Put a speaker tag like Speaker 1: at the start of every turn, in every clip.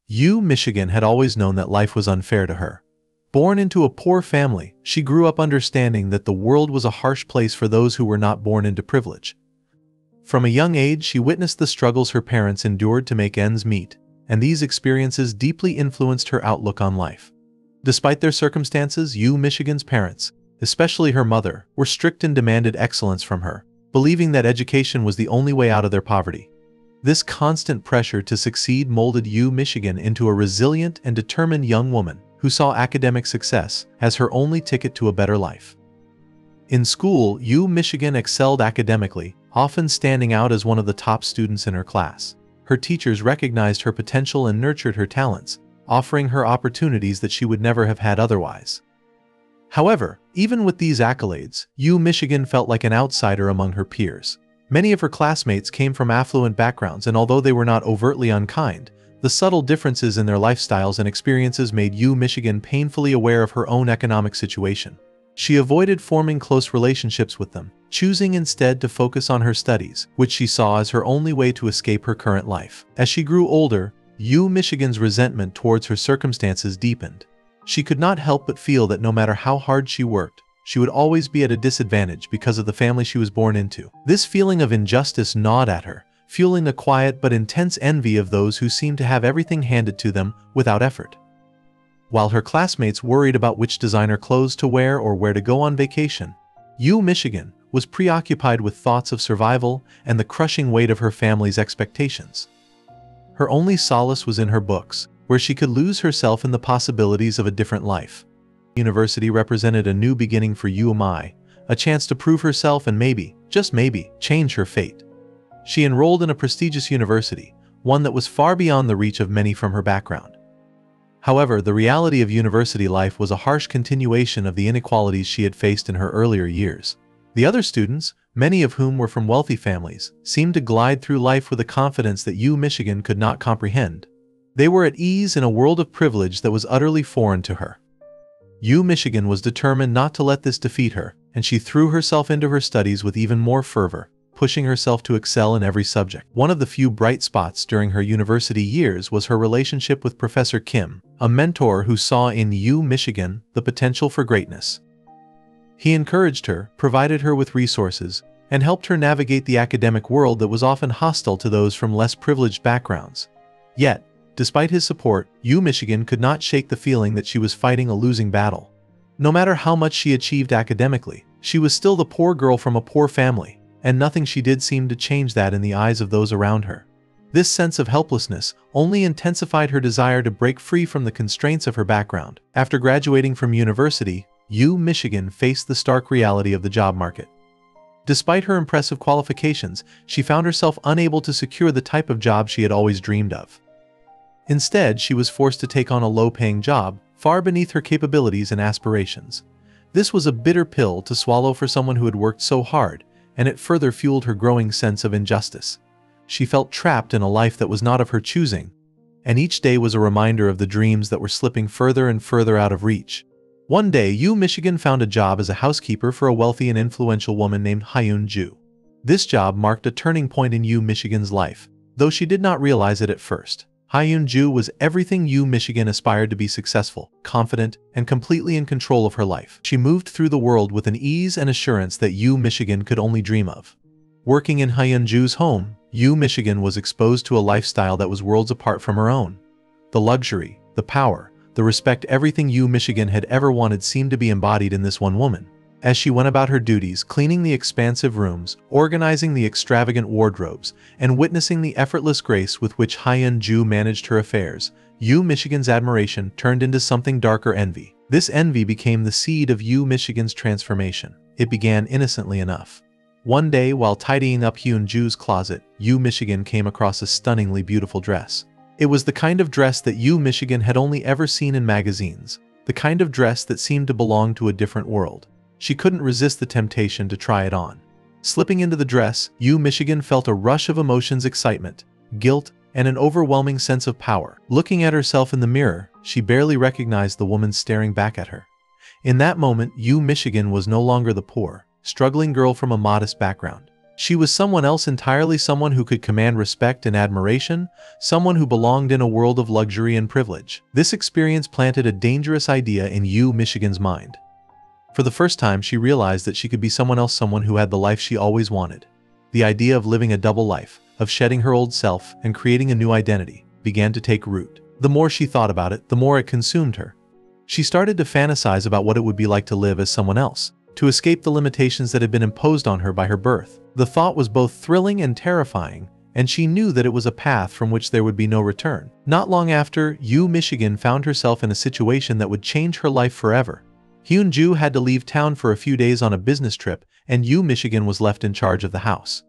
Speaker 1: U, Michigan had always known that life was unfair to her. Born into a poor family, she grew up understanding that the world was a harsh place for those who were not born into privilege. From a young age, she witnessed the struggles her parents endured to make ends meet, and these experiences deeply influenced her outlook on life. Despite their circumstances, U, Michigan's parents, especially her mother, were strict and demanded excellence from her, believing that education was the only way out of their poverty. This constant pressure to succeed molded U, Michigan into a resilient and determined young woman who saw academic success as her only ticket to a better life. In school, U, Michigan excelled academically, often standing out as one of the top students in her class. Her teachers recognized her potential and nurtured her talents, offering her opportunities that she would never have had otherwise. However, even with these accolades, U, Michigan felt like an outsider among her peers. Many of her classmates came from affluent backgrounds, and although they were not overtly unkind, the subtle differences in their lifestyles and experiences made U, Michigan painfully aware of her own economic situation. She avoided forming close relationships with them, choosing instead to focus on her studies, which she saw as her only way to escape her current life. As she grew older, U, Michigan's resentment towards her circumstances deepened. She could not help but feel that no matter how hard she worked, she would always be at a disadvantage because of the family she was born into. This feeling of injustice gnawed at her, fueling the quiet but intense envy of those who seemed to have everything handed to them without effort. While her classmates worried about which designer clothes to wear or where to go on vacation, U, Michigan was preoccupied with thoughts of survival and the crushing weight of her family's expectations. Her only solace was in her books, where she could lose herself in the possibilities of a different life. University represented a new beginning for U, a chance to prove herself and maybe, just maybe, change her fate. She enrolled in a prestigious university, one that was far beyond the reach of many from her background. However, the reality of university life was a harsh continuation of the inequalities she had faced in her earlier years. The other students, many of whom were from wealthy families, seemed to glide through life with a confidence that U, Michigan could not comprehend. They were at ease in a world of privilege that was utterly foreign to her. U, Michigan was determined not to let this defeat her, and she threw herself into her studies with even more fervor, pushing herself to excel in every subject. One of the few bright spots during her university years was her relationship with Professor Kim, a mentor who saw in U, Michigan the potential for greatness. He encouraged her, provided her with resources, and helped her navigate the academic world that was often hostile to those from less privileged backgrounds. Yet, despite his support, U, Michigan could not shake the feeling that she was fighting a losing battle. No matter how much she achieved academically, she was still the poor girl from a poor family, and nothing she did seemed to change that in the eyes of those around her. This sense of helplessness only intensified her desire to break free from the constraints of her background. After graduating from university, U, Michigan faced the stark reality of the job market. Despite her impressive qualifications, she found herself unable to secure the type of job she had always dreamed of. Instead, she was forced to take on a low-paying job, far beneath her capabilities and aspirations. This was a bitter pill to swallow for someone who had worked so hard, and it further fueled her growing sense of injustice. She felt trapped in a life that was not of her choosing, and each day was a reminder of the dreams that were slipping further and further out of reach. One day, U, Michigan found a job as a housekeeper for a wealthy and influential woman named Hyun-ju. This job marked a turning point in U, Michigan's life, though she did not realize it at first. Hyun-ju was everything U, Michigan aspired to be: successful, confident, and completely in control of her life. She moved through the world with an ease and assurance that U, Michigan could only dream of. Working in Hyun-ju's home, U, Michigan was exposed to a lifestyle that was worlds apart from her own. The luxury, the power, the respect, everything U, Michigan had ever wanted seemed to be embodied in this one woman. As she went about her duties, cleaning the expansive rooms, organizing the extravagant wardrobes, and witnessing the effortless grace with which Hyun-ju managed her affairs, U, Michigan's admiration turned into something darker: envy. This envy became the seed of U, Michigan's transformation. It began innocently enough. One day, while tidying up Hyun-ju's closet, U, Michigan came across a stunningly beautiful dress. It was the kind of dress that U, Michigan had only ever seen in magazines, the kind of dress that seemed to belong to a different world. She couldn't resist the temptation to try it on. Slipping into the dress, U, Michigan felt a rush of emotions: excitement, guilt, and an overwhelming sense of power. Looking at herself in the mirror, she barely recognized the woman staring back at her. In that moment, U, Michigan was no longer the poor, struggling girl from a modest background. She was someone else entirely, someone who could command respect and admiration, someone who belonged in a world of luxury and privilege. This experience planted a dangerous idea in Yu Michigan's mind. For the first time, she realized that she could be someone else, someone who had the life she always wanted. The idea of living a double life, of shedding her old self and creating a new identity, began to take root. The more she thought about it, the more it consumed her. She started to fantasize about what it would be like to live as someone else, to escape the limitations that had been imposed on her by her birth. The thought was both thrilling and terrifying, and she knew that it was a path from which there would be no return. Not long after, Yu Michigan found herself in a situation that would change her life forever. Hyun-ju had to leave town for a few days on a business trip, and Yu Michigan was left in charge of the house.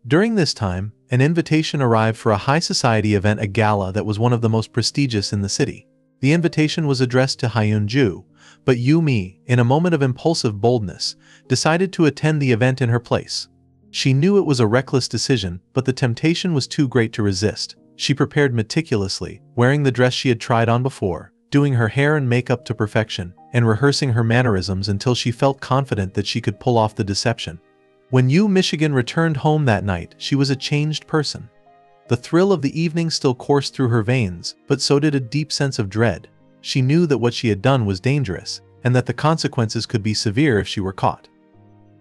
Speaker 1: During this time, an invitation arrived for a high society event, a gala that was one of the most prestigious in the city. The invitation was addressed to Hyun-ju, but Yu-mi, in a moment of impulsive boldness, decided to attend the event in her place. She knew it was a reckless decision, but the temptation was too great to resist. She prepared meticulously, wearing the dress she had tried on before, doing her hair and makeup to perfection, and rehearsing her mannerisms until she felt confident that she could pull off the deception. When Yu Michigan returned home that night, she was a changed person. The thrill of the evening still coursed through her veins, but so did a deep sense of dread. She knew that what she had done was dangerous, and that the consequences could be severe if she were caught.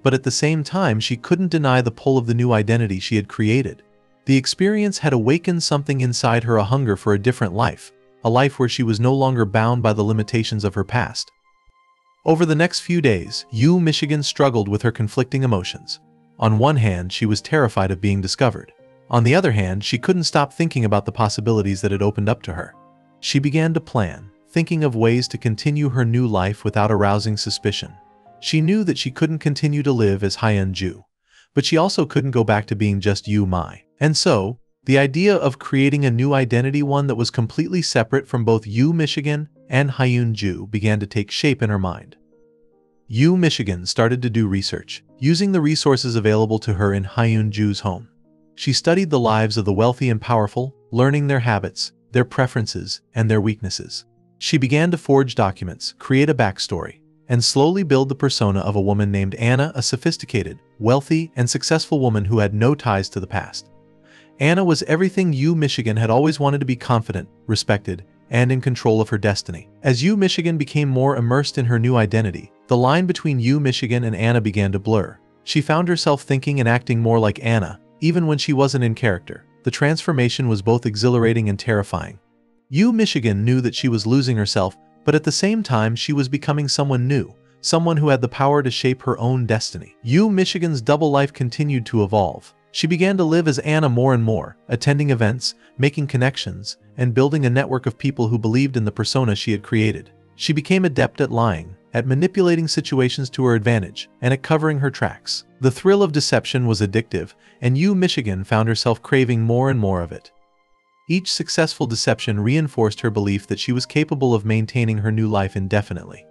Speaker 1: But at the same time, she couldn't deny the pull of the new identity she had created. The experience had awakened something inside her, a hunger for a different life, a life where she was no longer bound by the limitations of her past. Over the next few days, Yu Michigan struggled with her conflicting emotions. On one hand, she was terrified of being discovered. On the other hand, she couldn't stop thinking about the possibilities that had opened up to her. She began to plan, thinking of ways to continue her new life without arousing suspicion. She knew that she couldn't continue to live as Hyun-ju, but she also couldn't go back to being just Yu-mi. And so, the idea of creating a new identity, one that was completely separate from both Yu Michigan and Hyun-ju, began to take shape in her mind. Yu Michigan started to do research, using the resources available to her in Hyun-ju's home. She studied the lives of the wealthy and powerful, learning their habits, their preferences, and their weaknesses. She began to forge documents, create a backstory, and slowly build the persona of a woman named Anna, a sophisticated, wealthy, and successful woman who had no ties to the past. Anna was everything Yu Michigan had always wanted: to be confident, respected, and in control of her destiny. As Yu Michigan became more immersed in her new identity, the line between Yu Michigan and Anna began to blur. She found herself thinking and acting more like Anna, even when she wasn't in character. The transformation was both exhilarating and terrifying. Yu Michigan knew that she was losing herself, but at the same time she was becoming someone new, someone who had the power to shape her own destiny. Yu Michigan's double life continued to evolve. She began to live as Anna more and more, attending events, making connections, and building a network of people who believed in the persona she had created. She became adept at lying, at manipulating situations to her advantage, and at covering her tracks. The thrill of deception was addictive, and Yu Michigan found herself craving more and more of it. Each successful deception reinforced her belief that she was capable of maintaining her new life indefinitely.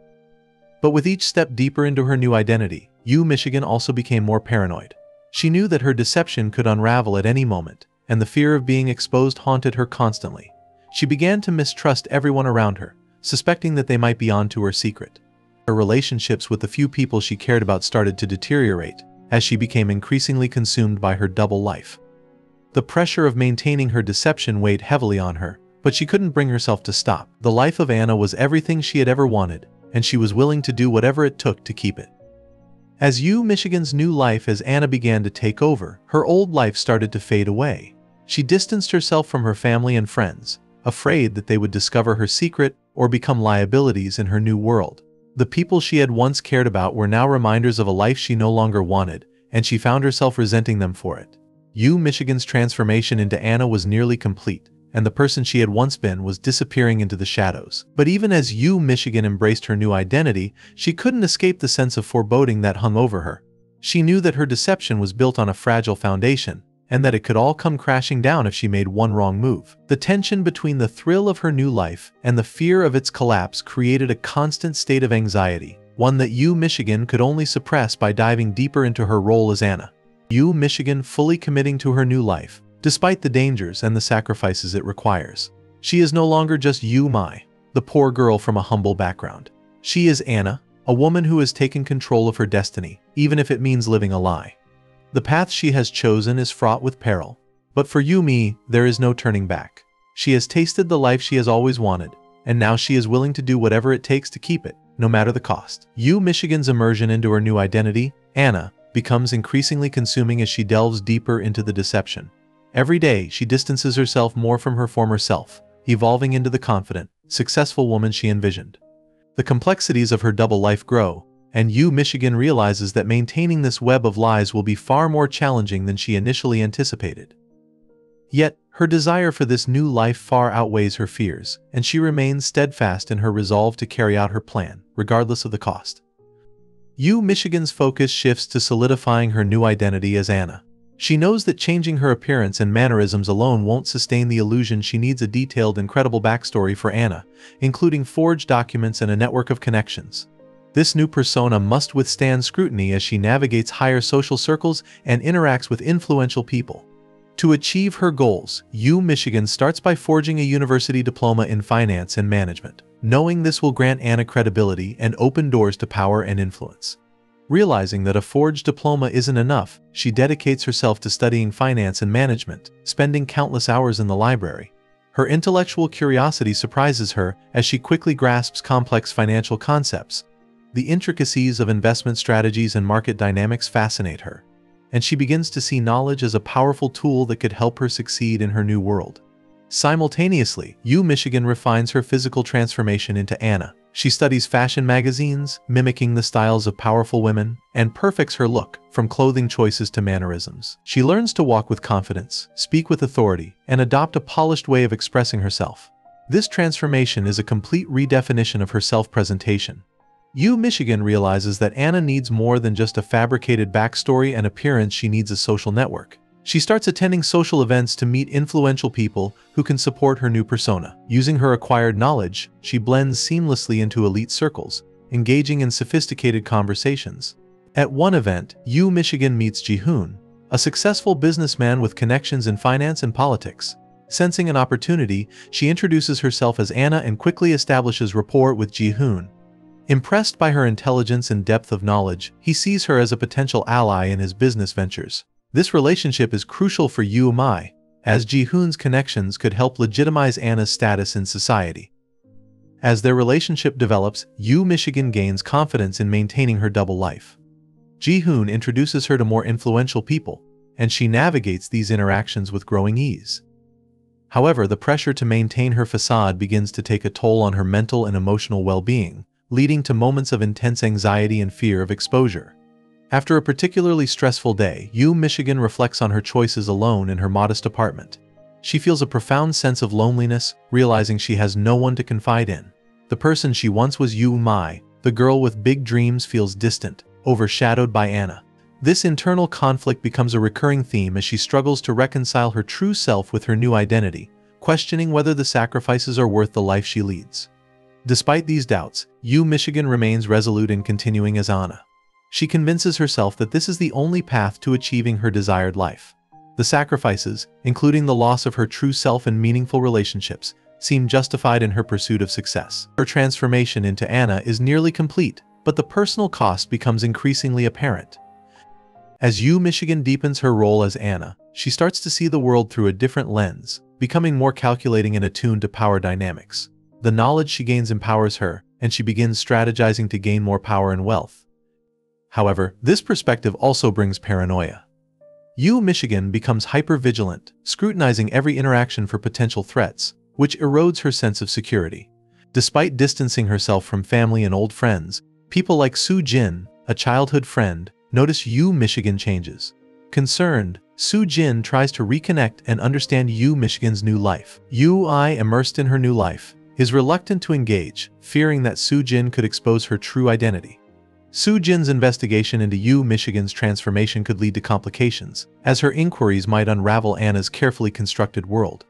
Speaker 1: But with each step deeper into her new identity, Yu Michigan also became more paranoid. She knew that her deception could unravel at any moment, and the fear of being exposed haunted her constantly. She began to mistrust everyone around her, suspecting that they might be onto her secret. Her relationships with the few people she cared about started to deteriorate, as she became increasingly consumed by her double life. The pressure of maintaining her deception weighed heavily on her, but she couldn't bring herself to stop. The life of Anna was everything she had ever wanted, and she was willing to do whatever it took to keep it. As Yu Michigan's new life as Anna began to take over, her old life started to fade away. She distanced herself from her family and friends, afraid that they would discover her secret or become liabilities in her new world. The people she had once cared about were now reminders of a life she no longer wanted, and she found herself resenting them for it. Yu Michigan's transformation into Anna was nearly complete, and the person she had once been was disappearing into the shadows. But even as Yu Michigan embraced her new identity, she couldn't escape the sense of foreboding that hung over her. She knew that her deception was built on a fragile foundation, and that it could all come crashing down if she made one wrong move. The tension between the thrill of her new life and the fear of its collapse created a constant state of anxiety, one that Yu Michigan could only suppress by diving deeper into her role as Anna. Yu Michigan fully committing to her new life, despite the dangers and the sacrifices it requires. She is no longer just Yu-mi, the poor girl from a humble background. She is Anna, a woman who has taken control of her destiny, even if it means living a lie. The path she has chosen is fraught with peril. But for Yumi, there is no turning back. She has tasted the life she has always wanted, and now she is willing to do whatever it takes to keep it, no matter the cost. Michigan's immersion into her new identity, Anna, becomes increasingly consuming as she delves deeper into the deception. Every day, she distances herself more from her former self, evolving into the confident, successful woman she envisioned. The complexities of her double life grow, and Michigan realizes that maintaining this web of lies will be far more challenging than she initially anticipated. Yet, her desire for this new life far outweighs her fears, and she remains steadfast in her resolve to carry out her plan, regardless of the cost. Michigan's focus shifts to solidifying her new identity as Anna. She knows that changing her appearance and mannerisms alone won't sustain the illusion. She needs a detailed and credible backstory for Anna, including forged documents and a network of connections. This new persona must withstand scrutiny as she navigates higher social circles and interacts with influential people. To achieve her goals, Michigan starts by forging a university diploma in finance and management, knowing this will grant Anna credibility and open doors to power and influence. Realizing that a forged diploma isn't enough, she dedicates herself to studying finance and management, spending countless hours in the library. Her intellectual curiosity surprises her as she quickly grasps complex financial concepts. The intricacies of investment strategies and market dynamics fascinate her, and she begins to see knowledge as a powerful tool that could help her succeed in her new world. Simultaneously, Michigan refines her physical transformation into Anna. She studies fashion magazines, mimicking the styles of powerful women, and perfects her look, from clothing choices to mannerisms. She learns to walk with confidence, speak with authority, and adopt a polished way of expressing herself. This transformation is a complete redefinition of her self-presentation. Michigan realizes that Anna needs more than just a fabricated backstory and appearance. She needs a social network. She starts attending social events to meet influential people who can support her new persona. Using her acquired knowledge, she blends seamlessly into elite circles, engaging in sophisticated conversations. At one event, Michigan meets Ji-hoon, a successful businessman with connections in finance and politics. Sensing an opportunity, she introduces herself as Anna and quickly establishes rapport with Ji-hoon. Impressed by her intelligence and depth of knowledge, he sees her as a potential ally in his business ventures. This relationship is crucial for Yumi, as Ji-hoon's connections could help legitimize Anna's status in society. As their relationship develops, Michigan gains confidence in maintaining her double life. Ji-hoon introduces her to more influential people, and she navigates these interactions with growing ease. However, the pressure to maintain her facade begins to take a toll on her mental and emotional well-being, leading to moments of intense anxiety and fear of exposure. After a particularly stressful day, Michigan reflects on her choices alone in her modest apartment. She feels a profound sense of loneliness, realizing she has no one to confide in. The person she once was, Yumi, the girl with big dreams, feels distant, overshadowed by Anna. This internal conflict becomes a recurring theme as she struggles to reconcile her true self with her new identity, questioning whether the sacrifices are worth the life she leads. Despite these doubts, Michigan remains resolute in continuing as Anna. She convinces herself that this is the only path to achieving her desired life. The sacrifices, including the loss of her true self and meaningful relationships, seem justified in her pursuit of success. Her transformation into Anna is nearly complete, but the personal cost becomes increasingly apparent. As Michigan deepens her role as Anna, she starts to see the world through a different lens, becoming more calculating and attuned to power dynamics. The knowledge she gains empowers her, and she begins strategizing to gain more power and wealth. However, this perspective also brings paranoia. Michigan becomes hyper-vigilant, scrutinizing every interaction for potential threats, which erodes her sense of security. Despite distancing herself from family and old friends, people like Soo-jin, a childhood friend, notice Michigan changes. Concerned, Soo-jin tries to reconnect and understand Michigan's new life. Immersed in her new life, is reluctant to engage, fearing that Soo-jin could expose her true identity. Soo-jin's investigation into Michigan's transformation could lead to complications, as her inquiries might unravel Anna's carefully constructed world.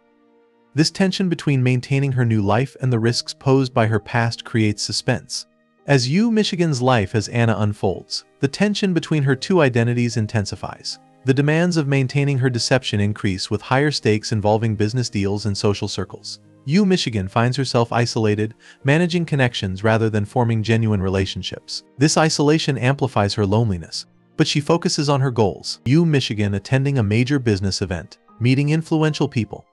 Speaker 1: This tension between maintaining her new life and the risks posed by her past creates suspense. As Michigan's life as Anna unfolds, the tension between her two identities intensifies. The demands of maintaining her deception increase, with higher stakes involving business deals and social circles. Michigan finds herself isolated, managing connections rather than forming genuine relationships. This isolation amplifies her loneliness. but she focuses on her goals. Michigan attending a major business event, meeting influential people.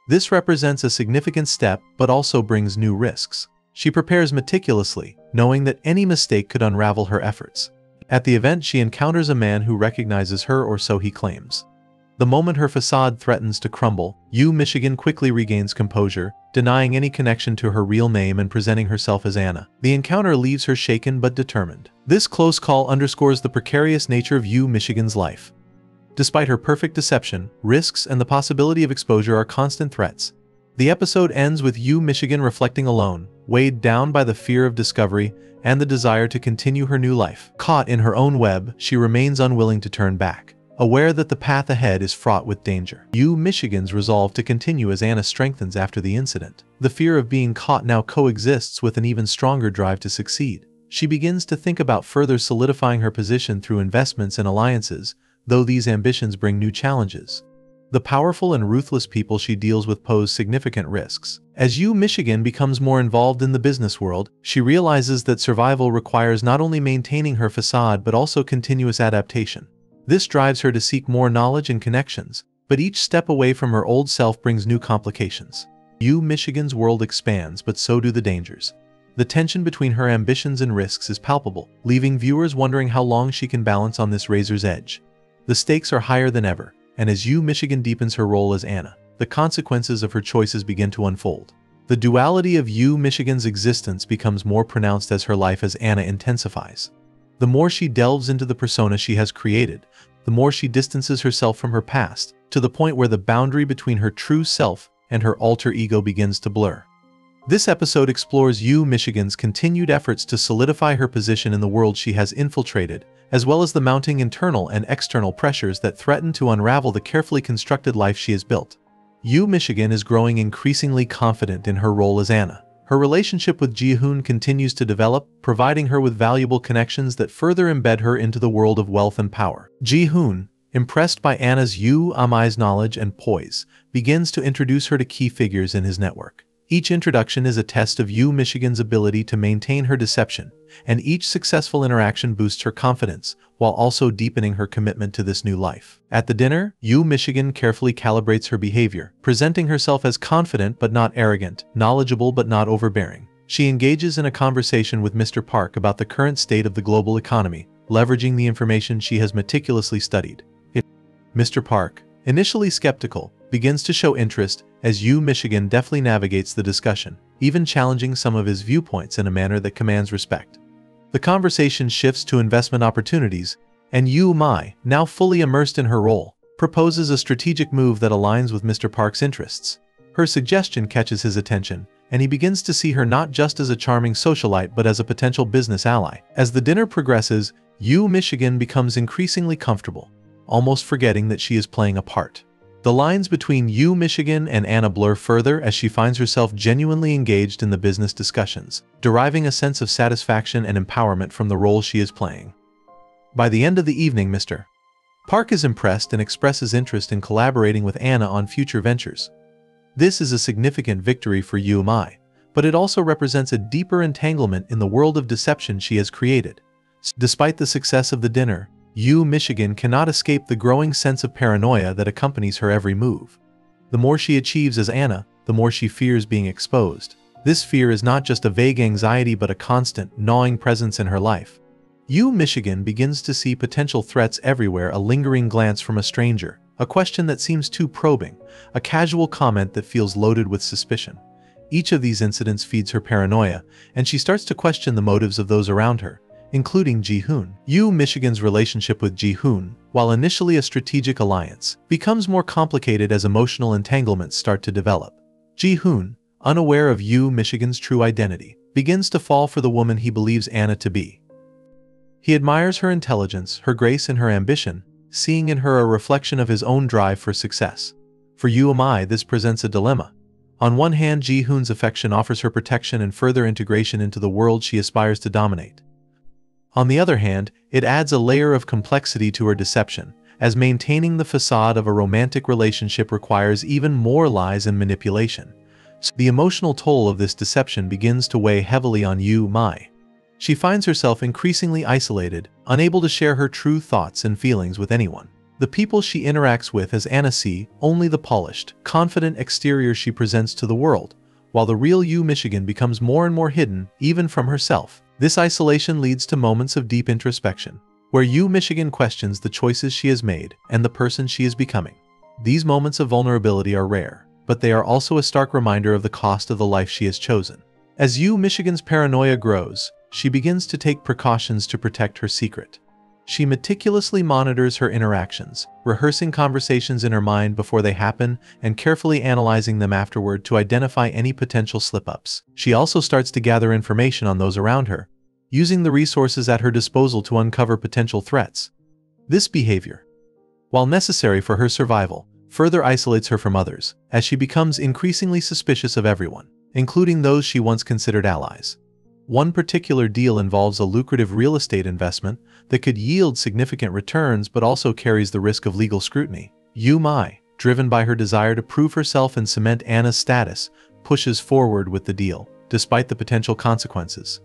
Speaker 1: This represents a significant step but also brings new risks. She prepares meticulously, knowing that any mistake could unravel her efforts. At the event, she encounters a man who recognizes her, or so he claims. The moment her facade threatens to crumble, Michigan quickly regains composure, denying any connection to her real name and presenting herself as Anna. The encounter leaves her shaken but determined. This close call underscores the precarious nature of Michigan's life. Despite her perfect deception, risks and the possibility of exposure are constant threats. The episode ends with Michigan reflecting alone, weighed down by the fear of discovery and the desire to continue her new life. Caught in her own web, she remains unwilling to turn back, aware that the path ahead is fraught with danger. Michigan's resolve to continue as Anna strengthens after the incident. The fear of being caught now coexists with an even stronger drive to succeed. She begins to think about further solidifying her position through investments and alliances, though these ambitions bring new challenges. The powerful and ruthless people she deals with pose significant risks. As Michigan becomes more involved in the business world, she realizes that survival requires not only maintaining her facade but also continuous adaptation. This drives her to seek more knowledge and connections, but each step away from her old self brings new complications. Michigan's world expands, but so do the dangers. The tension between her ambitions and risks is palpable, leaving viewers wondering how long she can balance on this razor's edge. The stakes are higher than ever, and as Michigan deepens her role as Anna, the consequences of her choices begin to unfold. The duality of Michigan's existence becomes more pronounced as her life as Anna intensifies. The more she delves into the persona she has created, the more she distances herself from her past, to the point where the boundary between her true self and her alter ego begins to blur. This episode explores Michigan's continued efforts to solidify her position in the world she has infiltrated, as well as the mounting internal and external pressures that threaten to unravel the carefully constructed life she has built. Michigan is growing increasingly confident in her role as Anna. Her relationship with Ji-hoon continues to develop, providing her with valuable connections that further embed her into the world of wealth and power. Ji-hoon, impressed by Anna's Amai's knowledge and poise, begins to introduce her to key figures in his network. Each introduction is a test of Michigan's ability to maintain her deception, and each successful interaction boosts her confidence, while also deepening her commitment to this new life. At the dinner, Michigan carefully calibrates her behavior, presenting herself as confident but not arrogant, knowledgeable but not overbearing. She engages in a conversation with Mr. Park about the current state of the global economy, leveraging the information she has meticulously studied. Mr. Park, initially skeptical, begins to show interest as Michigan deftly navigates the discussion, even challenging some of his viewpoints in a manner that commands respect. The conversation shifts to investment opportunities, and Mai, now fully immersed in her role, proposes a strategic move that aligns with Mr. Park's interests. Her suggestion catches his attention, and he begins to see her not just as a charming socialite but as a potential business ally. As the dinner progresses, Michigan becomes increasingly comfortable, almost forgetting that she is playing a part. The lines between Michigan and Anna blur further as she finds herself genuinely engaged in the business discussions, deriving a sense of satisfaction and empowerment from the role she is playing. By the end of the evening, Mr. Park is impressed and expresses interest in collaborating with Anna on future ventures. This is a significant victory for Mai, but it also represents a deeper entanglement in the world of deception she has created. Despite the success of the dinner, Michigan cannot escape the growing sense of paranoia that accompanies her every move. The more she achieves as Anna, the more she fears being exposed. This fear is not just a vague anxiety but a constant, gnawing presence in her life. Michigan begins to see potential threats everywhere: a lingering glance from a stranger, a question that seems too probing, a casual comment that feels loaded with suspicion. Each of these incidents feeds her paranoia, and she starts to question the motives of those around her, including Ji-hoon. Michigan's relationship with Ji-hoon, while initially a strategic alliance, becomes more complicated as emotional entanglements start to develop. Ji-hoon, unaware of Michigan's true identity, begins to fall for the woman he believes Anna to be. He admires her intelligence, her grace, and her ambition, seeing in her a reflection of his own drive for success. For Mai, this presents a dilemma. On one hand, Ji-hoon's affection offers her protection and further integration into the world she aspires to dominate. On the other hand, it adds a layer of complexity to her deception, as maintaining the facade of a romantic relationship requires even more lies and manipulation. The emotional toll of this deception begins to weigh heavily on Mai. She finds herself increasingly isolated, unable to share her true thoughts and feelings with anyone. The people she interacts with as Anna see only the polished, confident exterior she presents to the world, while the real you Michigan becomes more and more hidden, even from herself. This isolation leads to moments of deep introspection, where you Michigan questions the choices she has made and the person she is becoming. These moments of vulnerability are rare, but they are also a stark reminder of the cost of the life she has chosen. As you Michigan's paranoia grows, she begins to take precautions to protect her secret. She meticulously monitors her interactions, rehearsing conversations in her mind before they happen and carefully analyzing them afterward to identify any potential slip-ups. She also starts to gather information on those around her, using the resources at her disposal to uncover potential threats. This behavior, while necessary for her survival, further isolates her from others, as she becomes increasingly suspicious of everyone, including those she once considered allies. One particular deal involves a lucrative real estate investment that could yield significant returns but also carries the risk of legal scrutiny. Yu Mai, driven by her desire to prove herself and cement Anna's status, pushes forward with the deal, despite the potential consequences.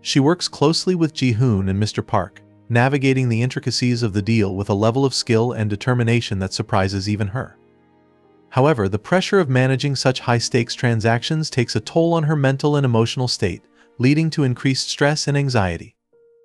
Speaker 1: She works closely with Ji-hoon and Mr. Park, navigating the intricacies of the deal with a level of skill and determination that surprises even her. However, the pressure of managing such high-stakes transactions takes a toll on her mental and emotional state, leading to increased stress and anxiety.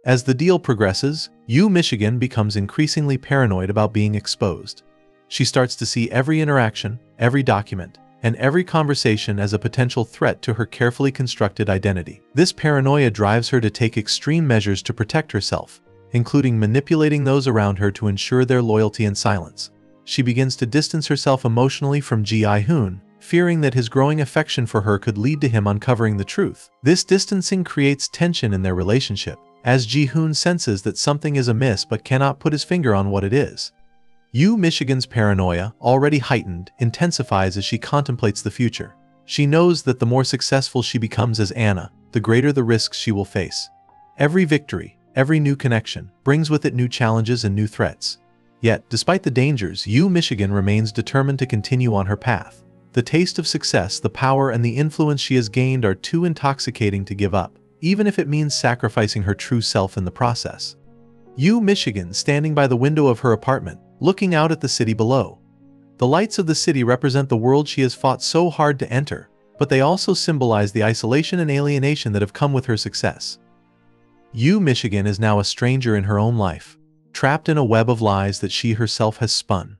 Speaker 1: As the deal progresses, Yu Michigan becomes increasingly paranoid about being exposed. She starts to see every interaction, every document, and every conversation as a potential threat to her carefully constructed identity. This paranoia drives her to take extreme measures to protect herself, including manipulating those around her to ensure their loyalty and silence. She begins to distance herself emotionally from Ji-hoon, fearing that his growing affection for her could lead to him uncovering the truth. This distancing creates tension in their relationship, as Ji-hoon senses that something is amiss but cannot put his finger on what it is. Yu Michigan's paranoia, already heightened, intensifies as she contemplates the future. She knows that the more successful she becomes as Anna, the greater the risks she will face. Every victory, every new connection, brings with it new challenges and new threats. Yet, despite the dangers, Yu Michigan remains determined to continue on her path. The taste of success, the power, and the influence she has gained are too intoxicating to give up, even if it means sacrificing her true self in the process. Yu Michigan, standing by the window of her apartment, looking out at the city below. The lights of the city represent the world she has fought so hard to enter, but they also symbolize the isolation and alienation that have come with her success. Yu Michigan is now a stranger in her own life, trapped in a web of lies that she herself has spun.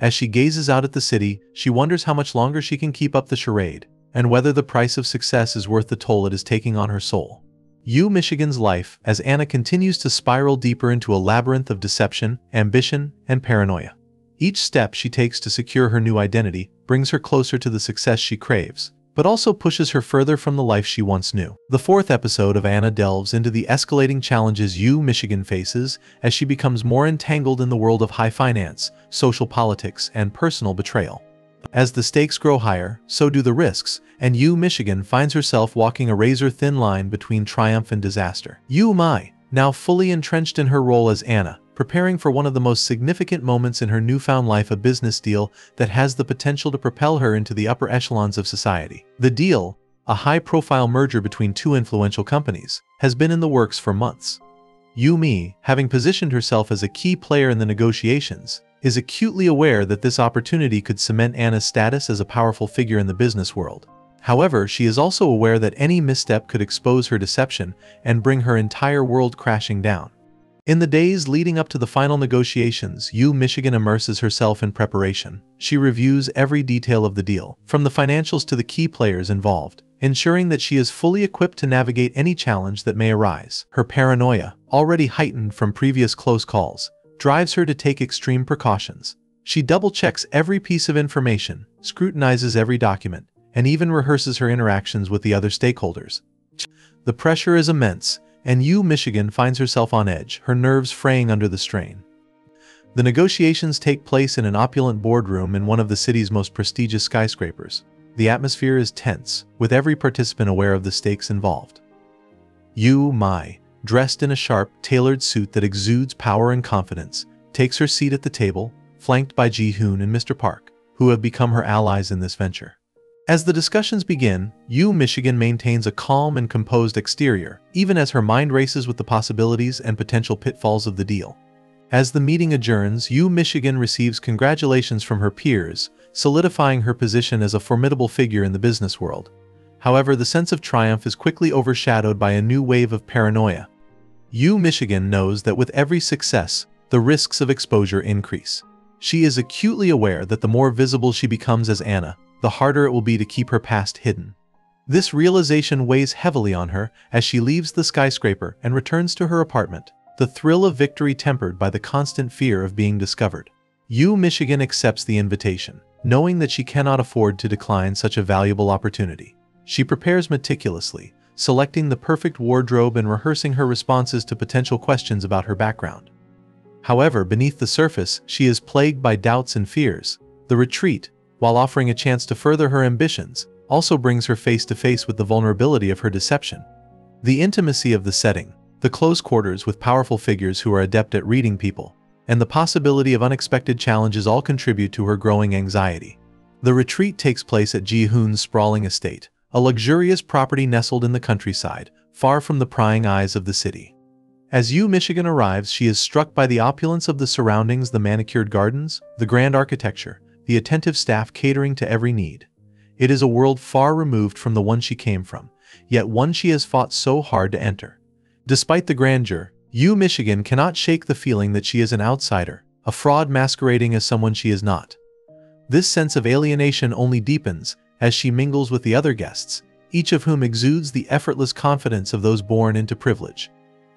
Speaker 1: As she gazes out at the city, she wonders how much longer she can keep up the charade, and whether the price of success is worth the toll it is taking on her soul. Yu Michigan's life, as Anna continues to spiral deeper into a labyrinth of deception, ambition, and paranoia. Each step she takes to secure her new identity brings her closer to the success she craves, but also pushes her further from the life she once knew. The fourth episode of Anna delves into the escalating challenges Yu Michigan faces as she becomes more entangled in the world of high finance, social politics, and personal betrayal. As the stakes grow higher, so do the risks, and Yu Michigan finds herself walking a razor-thin line between triumph and disaster. Yu Mai, now fully entrenched in her role as Anna, preparing for one of the most significant moments in her newfound life, a business deal that has the potential to propel her into the upper echelons of society. The deal, a high-profile merger between two influential companies, has been in the works for months. Yu Mi, having positioned herself as a key player in the negotiations, is acutely aware that this opportunity could cement Anna's status as a powerful figure in the business world. However, she is also aware that any misstep could expose her deception and bring her entire world crashing down. In the days leading up to the final negotiations, Yu Michigan immerses herself in preparation. She reviews every detail of the deal, from the financials to the key players involved, ensuring that she is fully equipped to navigate any challenge that may arise. Her paranoia, already heightened from previous close calls, drives her to take extreme precautions. She double-checks every piece of information, scrutinizes every document, and even rehearses her interactions with the other stakeholders. The pressure is immense, and Yu Michigan finds herself on edge, her nerves fraying under the strain. The negotiations take place in an opulent boardroom in one of the city's most prestigious skyscrapers. The atmosphere is tense, with every participant aware of the stakes involved. Yu Mai, dressed in a sharp, tailored suit that exudes power and confidence, takes her seat at the table, flanked by Ji-hoon and Mr. Park, who have become her allies in this venture. As the discussions begin, Yu Michigan maintains a calm and composed exterior, even as her mind races with the possibilities and potential pitfalls of the deal. As the meeting adjourns, Yu Michigan receives congratulations from her peers, solidifying her position as a formidable figure in the business world. However, the sense of triumph is quickly overshadowed by a new wave of paranoia. Yu Michigan knows that with every success, the risks of exposure increase. She is acutely aware that the more visible she becomes as Anna, the harder it will be to keep her past hidden. This realization weighs heavily on her as she leaves the skyscraper and returns to her apartment, the thrill of victory tempered by the constant fear of being discovered. Yu Michigan accepts the invitation, knowing that she cannot afford to decline such a valuable opportunity. She prepares meticulously, selecting the perfect wardrobe and rehearsing her responses to potential questions about her background. However, beneath the surface, she is plagued by doubts and fears. The retreat, while offering a chance to further her ambitions, also brings her face to face with the vulnerability of her deception. The intimacy of the setting, the close quarters with powerful figures who are adept at reading people, and the possibility of unexpected challenges all contribute to her growing anxiety. The retreat takes place at Ji-hoon's sprawling estate, a luxurious property nestled in the countryside, far from the prying eyes of the city. As Yu Michigan arrives, she is struck by the opulence of the surroundings, the manicured gardens, the grand architecture, the attentive staff catering to every need. It is a world far removed from the one she came from, yet one she has fought so hard to enter. Despite the grandeur, Yu Michigan cannot shake the feeling that she is an outsider, a fraud masquerading as someone she is not. This sense of alienation only deepens as she mingles with the other guests, each of whom exudes the effortless confidence of those born into privilege.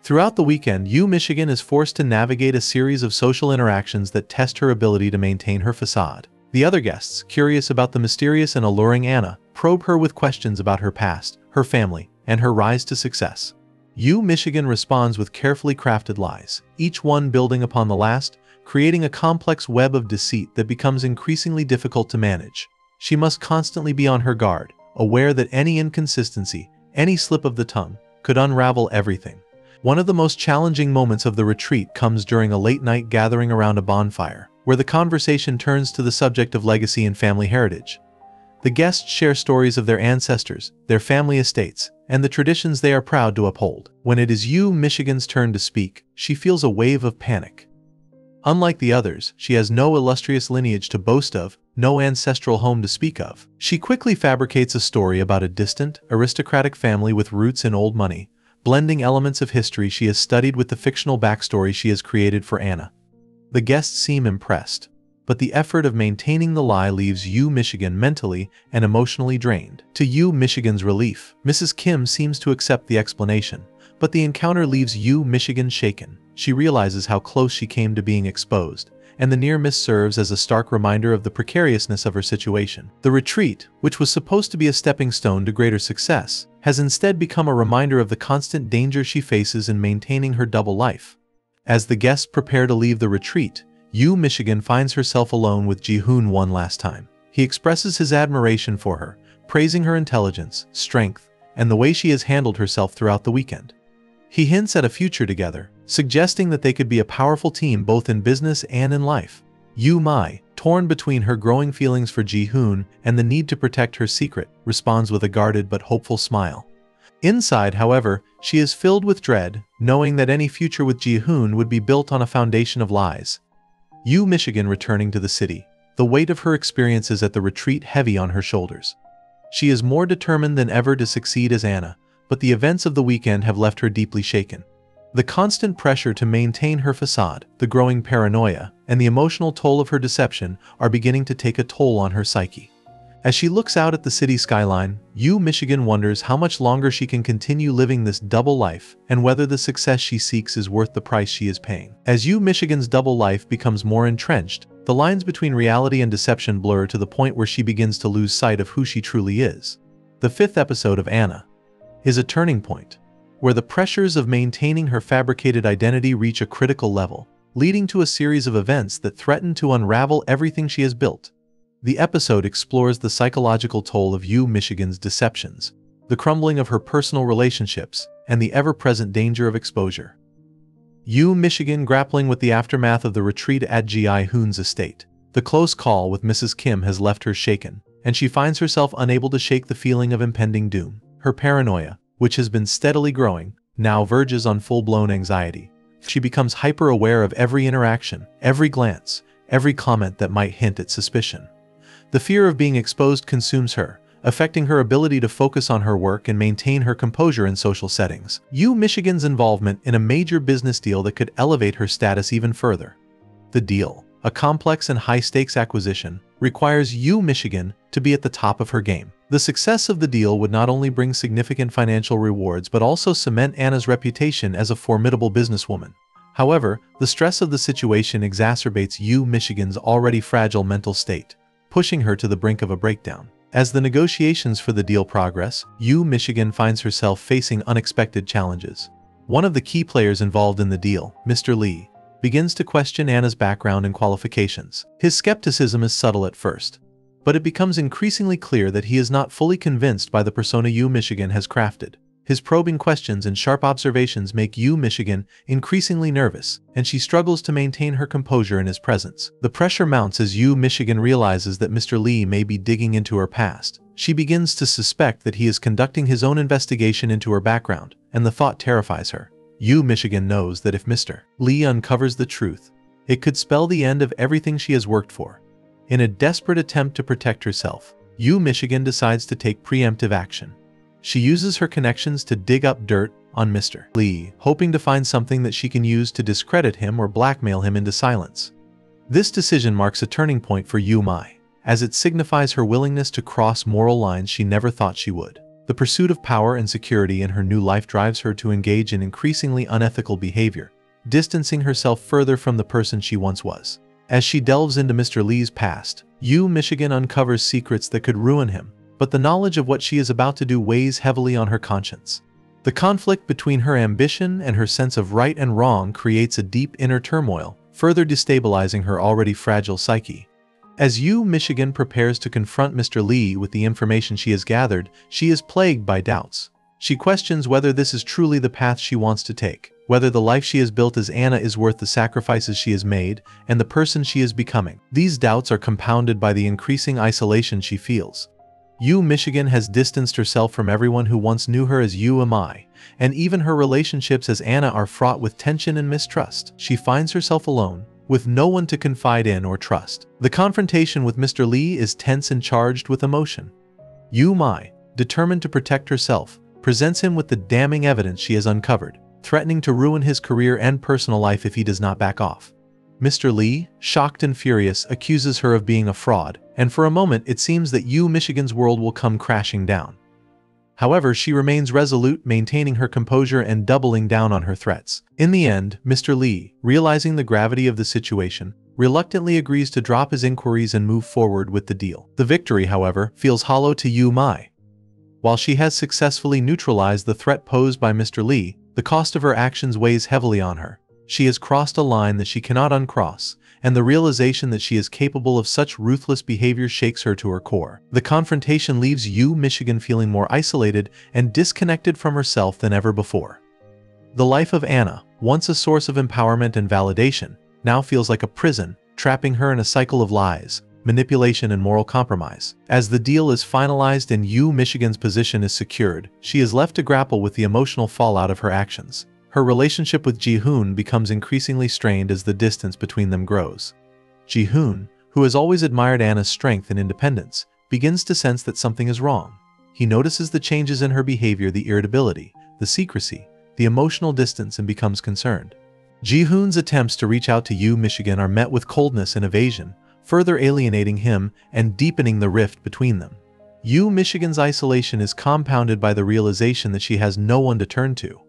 Speaker 1: Throughout the weekend, Yu Michigan is forced to navigate a series of social interactions that test her ability to maintain her facade. The other guests, curious about the mysterious and alluring Anna, probe her with questions about her past, her family, and her rise to success. Yu Michigan responds with carefully crafted lies, each one building upon the last, creating a complex web of deceit that becomes increasingly difficult to manage. She must constantly be on her guard, aware that any inconsistency, any slip of the tongue, could unravel everything. One of the most challenging moments of the retreat comes during a late-night gathering around a bonfire, where the conversation turns to the subject of legacy and family heritage. The guests share stories of their ancestors, their family estates, and the traditions they are proud to uphold. When it is Yu Michigan's turn to speak, she feels a wave of panic. Unlike the others, she has no illustrious lineage to boast of, no ancestral home to speak of. She quickly fabricates a story about a distant, aristocratic family with roots in old money, blending elements of history she has studied with the fictional backstory she has created for Anna. The guests seem impressed, but the effort of maintaining the lie leaves Yu Michigan mentally and emotionally drained. To Yu Michigan's relief, Mrs. Kim seems to accept the explanation, but the encounter leaves Yu Michigan shaken. She realizes how close she came to being exposed, and the near miss serves as a stark reminder of the precariousness of her situation. The retreat, which was supposed to be a stepping stone to greater success, has instead become a reminder of the constant danger she faces in maintaining her double life. As the guests prepare to leave the retreat, Yu Michigan finds herself alone with Ji-hoon one last time. He expresses his admiration for her, praising her intelligence, strength, and the way she has handled herself throughout the weekend. He hints at a future together, suggesting that they could be a powerful team both in business and in life. Yu Mai, torn between her growing feelings for Ji-hoon and the need to protect her secret, responds with a guarded but hopeful smile. Inside, however, she is filled with dread, knowing that any future with Ji-hoon would be built on a foundation of lies. Yu Michigan returning to the city, the weight of her experiences at the retreat heavy on her shoulders. She is more determined than ever to succeed as Anna, but the events of the weekend have left her deeply shaken. The constant pressure to maintain her facade, the growing paranoia, and the emotional toll of her deception are beginning to take a toll on her psyche. As she looks out at the city skyline, Yu Michigan wonders how much longer she can continue living this double life and whether the success she seeks is worth the price she is paying. As Yu Michigan's double life becomes more entrenched, the lines between reality and deception blur to the point where she begins to lose sight of who she truly is. The 5th episode of Anna is a turning point, where the pressures of maintaining her fabricated identity reach a critical level, leading to a series of events that threaten to unravel everything she has built. The episode explores the psychological toll of Yu Michigan's deceptions, the crumbling of her personal relationships, and the ever-present danger of exposure. Yu Michigan grappling with the aftermath of the retreat at Ji-hoon's estate. The close call with Mrs. Kim has left her shaken, and she finds herself unable to shake the feeling of impending doom. Her paranoia, which has been steadily growing, now verges on full-blown anxiety. She becomes hyper-aware of every interaction, every glance, every comment that might hint at suspicion. The fear of being exposed consumes her, affecting her ability to focus on her work and maintain her composure in social settings. Michigan's involvement in a major business deal that could elevate her status even further. The deal, a complex and high-stakes acquisition, requires Michigan to be at the top of her game. The success of the deal would not only bring significant financial rewards but also cement Anna's reputation as a formidable businesswoman. However, the stress of the situation exacerbates Michigan's already fragile mental state, pushing her to the brink of a breakdown. As the negotiations for the deal progress, Michigan finds herself facing unexpected challenges. One of the key players involved in the deal, Mr. Lee, begins to question Anna's background and qualifications. His skepticism is subtle at first, but it becomes increasingly clear that he is not fully convinced by the persona Michigan has crafted. His probing questions and sharp observations make Michigan increasingly nervous, and she struggles to maintain her composure in his presence. The pressure mounts as Michigan realizes that Mr. Lee may be digging into her past. She begins to suspect that he is conducting his own investigation into her background, and the thought terrifies her. Michigan knows that if Mr. Lee uncovers the truth, it could spell the end of everything she has worked for. In a desperate attempt to protect herself, Michigan decides to take preemptive action. She uses her connections to dig up dirt on Mr. Lee, hoping to find something that she can use to discredit him or blackmail him into silence. This decision marks a turning point for Mai, as it signifies her willingness to cross moral lines she never thought she would. The pursuit of power and security in her new life drives her to engage in increasingly unethical behavior, distancing herself further from the person she once was. As she delves into Mr. Lee's past, Michigan uncovers secrets that could ruin him, but the knowledge of what she is about to do weighs heavily on her conscience. The conflict between her ambition and her sense of right and wrong creates a deep inner turmoil, further destabilizing her already fragile psyche. As Michigan prepares to confront Mr. Lee with the information she has gathered, she is plagued by doubts. She questions whether this is truly the path she wants to take, whether the life she has built as Anna is worth the sacrifices she has made and the person she is becoming. These doubts are compounded by the increasing isolation she feels. Michigan has distanced herself from everyone who once knew her as Mai, and even her relationships as Anna are fraught with tension and mistrust. She finds herself alone, with no one to confide in or trust. The confrontation with Mr. Lee is tense and charged with emotion. Mai, determined to protect herself, presents him with the damning evidence she has uncovered, threatening to ruin his career and personal life if he does not back off. Mr. Lee, shocked and furious, accuses her of being a fraud, and for a moment it seems that Michigan's world will come crashing down. However, she remains resolute, maintaining her composure and doubling down on her threats. In the end, Mr. Lee, realizing the gravity of the situation, reluctantly agrees to drop his inquiries and move forward with the deal. The victory, however, feels hollow to Mai. While she has successfully neutralized the threat posed by Mr. Lee, the cost of her actions weighs heavily on her. She has crossed a line that she cannot uncross, and the realization that she is capable of such ruthless behavior shakes her to her core. The confrontation leaves Michigan feeling more isolated and disconnected from herself than ever before. The life of Anna, once a source of empowerment and validation, now feels like a prison, trapping her in a cycle of lies, manipulation and moral compromise. As the deal is finalized and Michigan's position is secured, she is left to grapple with the emotional fallout of her actions. Her relationship with Ji-hoon becomes increasingly strained as the distance between them grows. Ji-hoon, who has always admired Anna's strength and independence, begins to sense that something is wrong. He notices the changes in her behavior, the irritability, the secrecy, the emotional distance, and becomes concerned. Ji-hoon's attempts to reach out to Michigan are met with coldness and evasion, further alienating him and deepening the rift between them. Michigan's isolation is compounded by the realization that she has no one to turn to.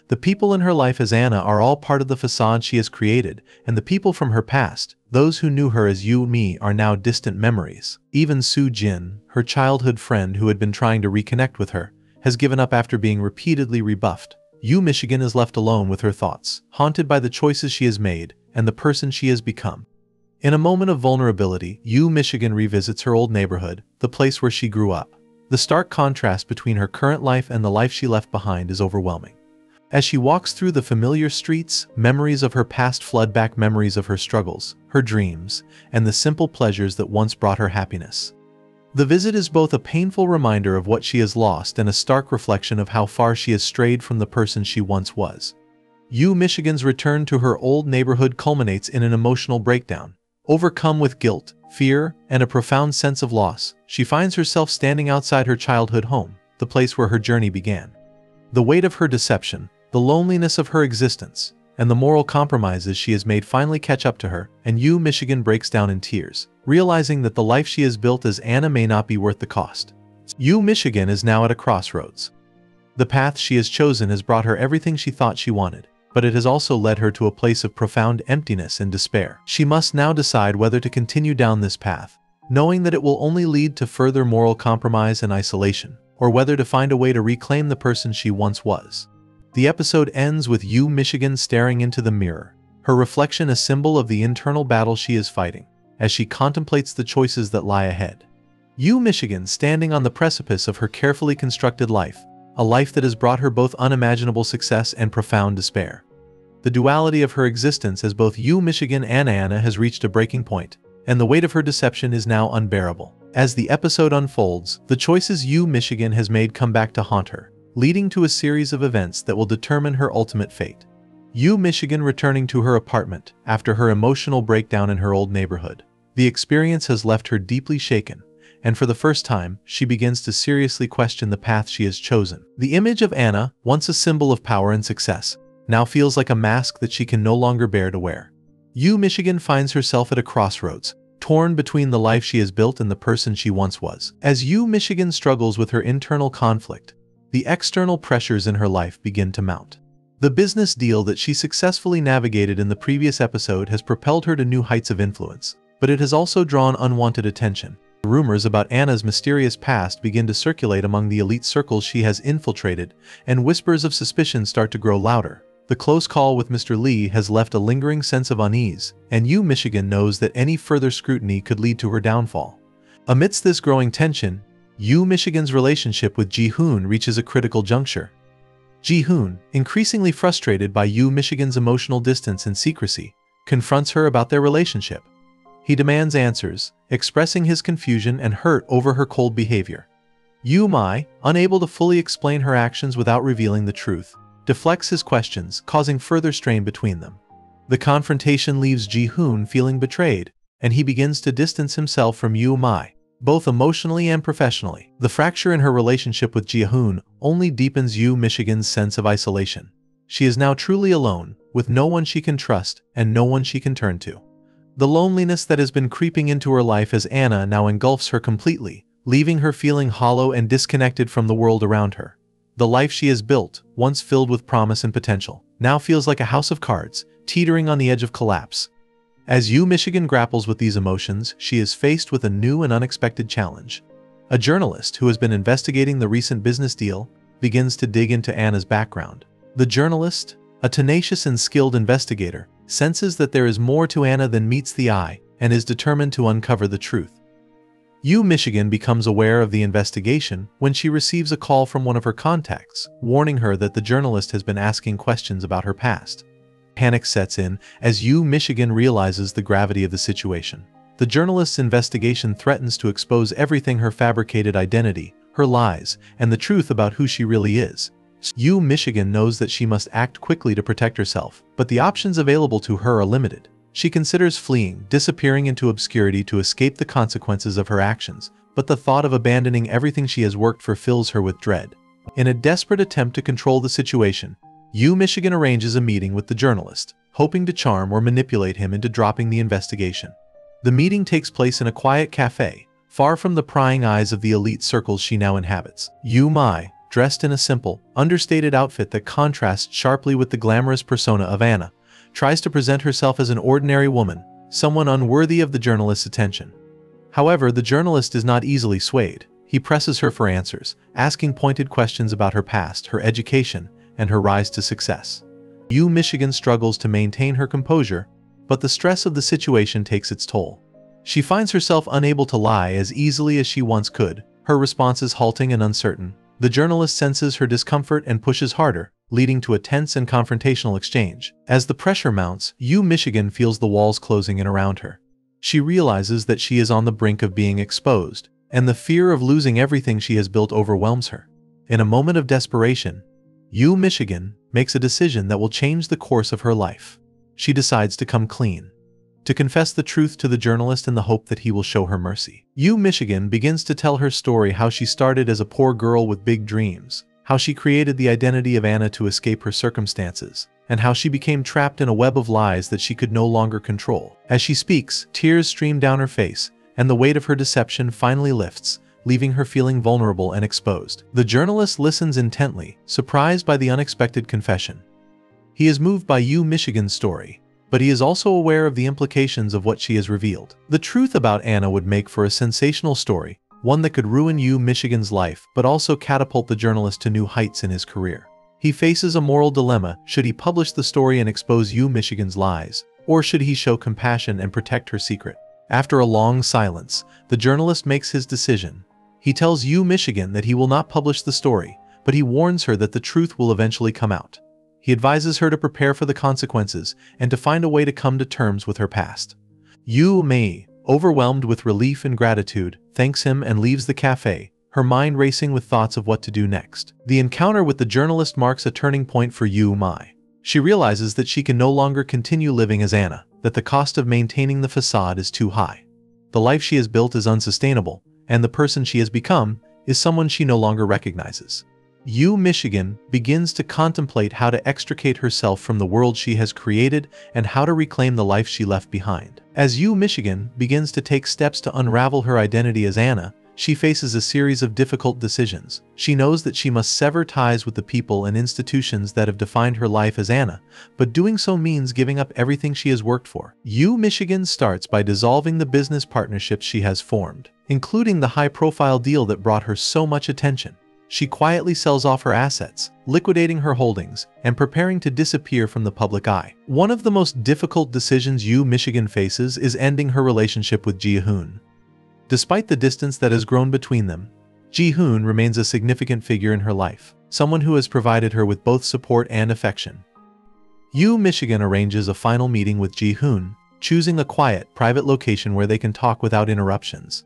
Speaker 1: The people in her life as Anna are all part of the facade she has created, and the people from her past, those who knew her as Mi, are now distant memories. Even Soo-jin, her childhood friend who had been trying to reconnect with her, has given up after being repeatedly rebuffed. Michigan is left alone with her thoughts, haunted by the choices she has made and the person she has become. In a moment of vulnerability, Michigan revisits her old neighborhood, the place where she grew up. The stark contrast between her current life and the life she left behind is overwhelming. As she walks through the familiar streets, memories of her past flood back, memories of her struggles, her dreams, and the simple pleasures that once brought her happiness. The visit is both a painful reminder of what she has lost and a stark reflection of how far she has strayed from the person she once was. Michigan's return to her old neighborhood culminates in an emotional breakdown. Overcome with guilt, fear, and a profound sense of loss, she finds herself standing outside her childhood home, the place where her journey began. The weight of her deception, the loneliness of her existence, and the moral compromises she has made finally catch up to her, and Michigan breaks down in tears, realizing that the life she has built as Anna may not be worth the cost. Michigan is now at a crossroads. The path she has chosen has brought her everything she thought she wanted, but it has also led her to a place of profound emptiness and despair. She must now decide whether to continue down this path, knowing that it will only lead to further moral compromise and isolation, or whether to find a way to reclaim the person she once was. The episode ends with Michigan staring into the mirror, her reflection a symbol of the internal battle she is fighting, as she contemplates the choices that lie ahead. Michigan standing on the precipice of her carefully constructed life, a life that has brought her both unimaginable success and profound despair. The duality of her existence as both Michigan and Anna has reached a breaking point, and the weight of her deception is now unbearable. As the episode unfolds, the choices Michigan has made come back to haunt her, leading to a series of events that will determine her ultimate fate. Michigan returning to her apartment after her emotional breakdown in her old neighborhood. The experience has left her deeply shaken, and for the first time, she begins to seriously question the path she has chosen. The image of Anna, once a symbol of power and success, now feels like a mask that she can no longer bear to wear. Michigan finds herself at a crossroads, torn between the life she has built and the person she once was. As Michigan struggles with her internal conflict, the external pressures in her life begin to mount. The business deal that she successfully navigated in the previous episode has propelled her to new heights of influence, but it has also drawn unwanted attention. Rumors about Anna's mysterious past begin to circulate among the elite circles she has infiltrated, and whispers of suspicion start to grow louder. The close call with Mr. Lee has left a lingering sense of unease, and Michigan knows that any further scrutiny could lead to her downfall. Amidst this growing tension, Michigan's relationship with Ji-hoon reaches a critical juncture. Ji-hoon, increasingly frustrated by Michigan's emotional distance and secrecy, confronts her about their relationship. He demands answers, expressing his confusion and hurt over her cold behavior. Mai, unable to fully explain her actions without revealing the truth, deflects his questions, causing further strain between them. The confrontation leaves Ji-hoon feeling betrayed, and he begins to distance himself from Mai, both emotionally and professionally. The fracture in her relationship with Ji-hoon only deepens Michigan's sense of isolation. She is now truly alone, with no one she can trust and no one she can turn to. The loneliness that has been creeping into her life as Anna now engulfs her completely, leaving her feeling hollow and disconnected from the world around her. The life she has built, once filled with promise and potential, now feels like a house of cards, teetering on the edge of collapse. As Michigan grapples with these emotions, she is faced with a new and unexpected challenge. A journalist who has been investigating the recent business deal begins to dig into Anna's background. The journalist, a tenacious and skilled investigator, senses that there is more to Anna than meets the eye and is determined to uncover the truth. Michigan becomes aware of the investigation when she receives a call from one of her contacts, warning her that the journalist has been asking questions about her past. Panic sets in as Michigan realizes the gravity of the situation. The journalist's investigation threatens to expose everything: her fabricated identity, her lies, and the truth about who she really is. Michigan knows that she must act quickly to protect herself, but the options available to her are limited. She considers fleeing, disappearing into obscurity to escape the consequences of her actions, but the thought of abandoning everything she has worked for fills her with dread. In a desperate attempt to control the situation, Michigan arranges a meeting with the journalist, hoping to charm or manipulate him into dropping the investigation. The meeting takes place in a quiet cafe, far from the prying eyes of the elite circles she now inhabits. Mai, dressed in a simple, understated outfit that contrasts sharply with the glamorous persona of Anna, tries to present herself as an ordinary woman, someone unworthy of the journalist's attention. However, the journalist is not easily swayed. He presses her for answers, asking pointed questions about her past, her education, and her rise to success. Michigan struggles to maintain her composure, but the stress of the situation takes its toll. She finds herself unable to lie as easily as she once could, her responses halting and uncertain. The journalist senses her discomfort and pushes harder, leading to a tense and confrontational exchange. As the pressure mounts, Michigan feels the walls closing in around her. She realizes that she is on the brink of being exposed, and the fear of losing everything she has built overwhelms her. In a moment of desperation, Yu Michigan makes a decision that will change the course of her life. She decides to come clean, to confess the truth to the journalist in the hope that he will show her mercy. Yu Michigan begins to tell her story, how she started as a poor girl with big dreams, how she created the identity of Anna to escape her circumstances, and how she became trapped in a web of lies that she could no longer control. As she speaks, tears stream down her face, and the weight of her deception finally lifts, leaving her feeling vulnerable and exposed. The journalist listens intently, surprised by the unexpected confession. He is moved by Yu Michigan's story, but he is also aware of the implications of what she has revealed. The truth about Anna would make for a sensational story, one that could ruin Yu Michigan's life but also catapult the journalist to new heights in his career. He faces a moral dilemma: should he publish the story and expose Yu Michigan's lies, or should he show compassion and protect her secret? After a long silence, the journalist makes his decision. He tells Yu Michigan that he will not publish the story, but he warns her that the truth will eventually come out. He advises her to prepare for the consequences and to find a way to come to terms with her past. Yu Mei, overwhelmed with relief and gratitude, thanks him and leaves the cafe, her mind racing with thoughts of what to do next. The encounter with the journalist marks a turning point for Yu Mei. She realizes that she can no longer continue living as Anna, that the cost of maintaining the facade is too high. The life she has built is unsustainable, and the person she has become is someone she no longer recognizes. Yu Michigan begins to contemplate how to extricate herself from the world she has created and how to reclaim the life she left behind. As Yu Michigan begins to take steps to unravel her identity as Anna, she faces a series of difficult decisions. She knows that she must sever ties with the people and institutions that have defined her life as Anna, but doing so means giving up everything she has worked for. Yu Michigan starts by dissolving the business partnerships she has formed, including the high-profile deal that brought her so much attention. She quietly sells off her assets, liquidating her holdings, and preparing to disappear from the public eye. One of the most difficult decisions Yu Michigan faces is ending her relationship with Ji-hoon. Despite the distance that has grown between them, Ji-hoon remains a significant figure in her life, someone who has provided her with both support and affection. Yu Michigan arranges a final meeting with Ji-hoon, choosing a quiet, private location where they can talk without interruptions.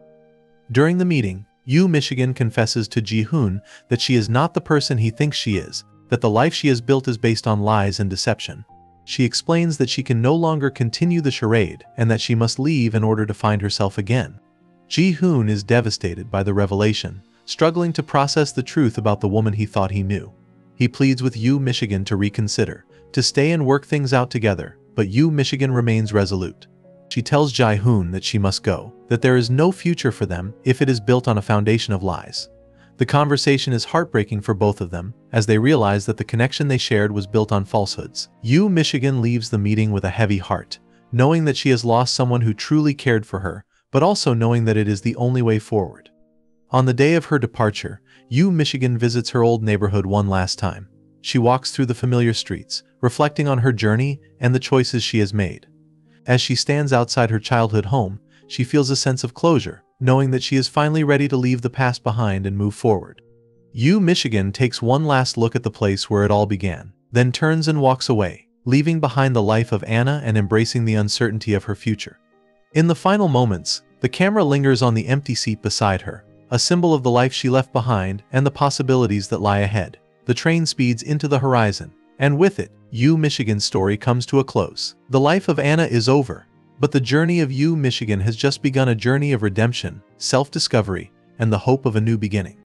Speaker 1: During the meeting, Yu Michigan confesses to Ji-hoon that she is not the person he thinks she is, that the life she has built is based on lies and deception. She explains that she can no longer continue the charade and that she must leave in order to find herself again. Ji-hoon is devastated by the revelation, struggling to process the truth about the woman he thought he knew. He pleads with Yu Michigan to reconsider, to stay and work things out together, but Yu Michigan remains resolute. She tells Ji-hoon that she must go, that there is no future for them if it is built on a foundation of lies. The conversation is heartbreaking for both of them, as they realize that the connection they shared was built on falsehoods. Yu Michigan leaves the meeting with a heavy heart, knowing that she has lost someone who truly cared for her, but also knowing that it is the only way forward. On the day of her departure, Yu Michigan visits her old neighborhood one last time. She walks through the familiar streets, reflecting on her journey and the choices she has made. As she stands outside her childhood home, she feels a sense of closure, knowing that she is finally ready to leave the past behind and move forward. Yu Michigan takes one last look at the place where it all began, then turns and walks away, leaving behind the life of Anna and embracing the uncertainty of her future. In the final moments, the camera lingers on the empty seat beside her, a symbol of the life she left behind and the possibilities that lie ahead. The train speeds into the horizon, and with it, Yu Michigan's story comes to a close. The life of Anna is over, but the journey of Yu Michigan has just begun, a journey of redemption, self-discovery, and the hope of a new beginning.